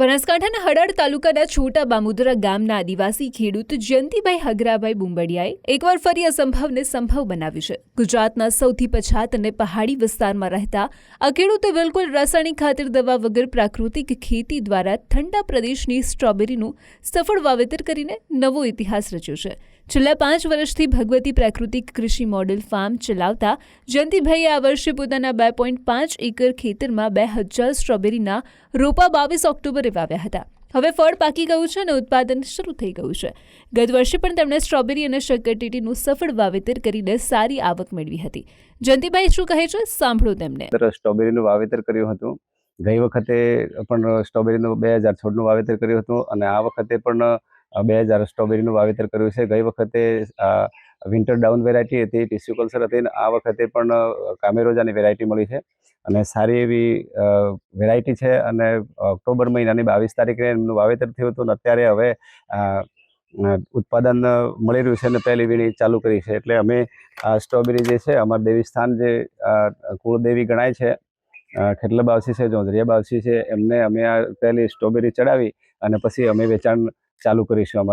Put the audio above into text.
બનાસકાંઠાના હળવદ તાલુકાના છોટા બામુદરા ગામના આદિવાસી ખેડૂત જયંતિભાઈ હગરાભાઈ બુંબડિયાએ એકવાર ફરી અસંભવને સંભવ બનાવ્યું છે। ગુજરાતના સૌથી પછાત અને પહાડી વિસ્તારમાં રહેતા આ ખેડૂતે બિલકુલ રાસાયણિક ખાતર દવા વગર પ્રાકૃતિક ખેતી દ્વારા ઠંડા પ્રદેશની સ્ટ્રોબેરીનું સફળ વાવેતર કરીને નવો ઇતિહાસ રચ્યો છે। છેલ્લા 5 વર્ષથી ભગવતી પ્રાકૃતિક કૃષિ મોડેલ ફાર્મ ચલાવતા જયંતિભાઈએ આ વર્ષે પોતાના 2.5 એકર ખેતરમાં 2000 સ્ટ્રોબેરીના રોપા 22 ઓક્ટોબરે વાવ્યા હતા। હવે ફળ પાકી ગયું છે અને ઉત્પાદન શરૂ થઈ ગયું છે। ગત વર્ષે પણ તેમણે સ્ટ્રોબેરી અને શક્કરટેટીનું સફળ વાવેતર કરીને સારી આવક મેળવી હતી। જયંતિભાઈ શું કહે છે, સાંભળો તેમને। સ્ટ્રોબેરીનું વાવેતર કર્યું હતું। ગઈ વખતે પણ સ્ટ્રોબેરીનું 2016નું વાવેતર કર્યું હતું અને આ વખતે પણ 2000 સ્ટ્રોબેરીનું વાવેતર કર્યું છે। ગઈ વખતે વિન્ટર ડાઉન વેરાયટી હતી, ટીસ્યુ કલ્ચર હતી, અને આ વખતે પણ કામેરોજાની વેરાયટી મળી છે અને સારી એવી વેરાયટી છે। અને ઓક્ટોબર મહિનાની 22 તારીખે એમનું વાવેતર થયું હતું અને અત્યારે હવે ઉત્પાદન મળી રહ્યું છે અને પહેલી વીણી ચાલુ કરી છે। એટલે અમે આ સ્ટ્રોબેરી જે છે અમારા દેવી સ્થાન જે કુળદેવી ગણાય છે, ખેટલા બાવસી છે, જોંધરિયા બાવસી છે, એમને અમે આ પહેલી સ્ટ્રોબેરી ચડાવી અને પછી અમે વેચાણ ચાલુ કરીશું। અમારે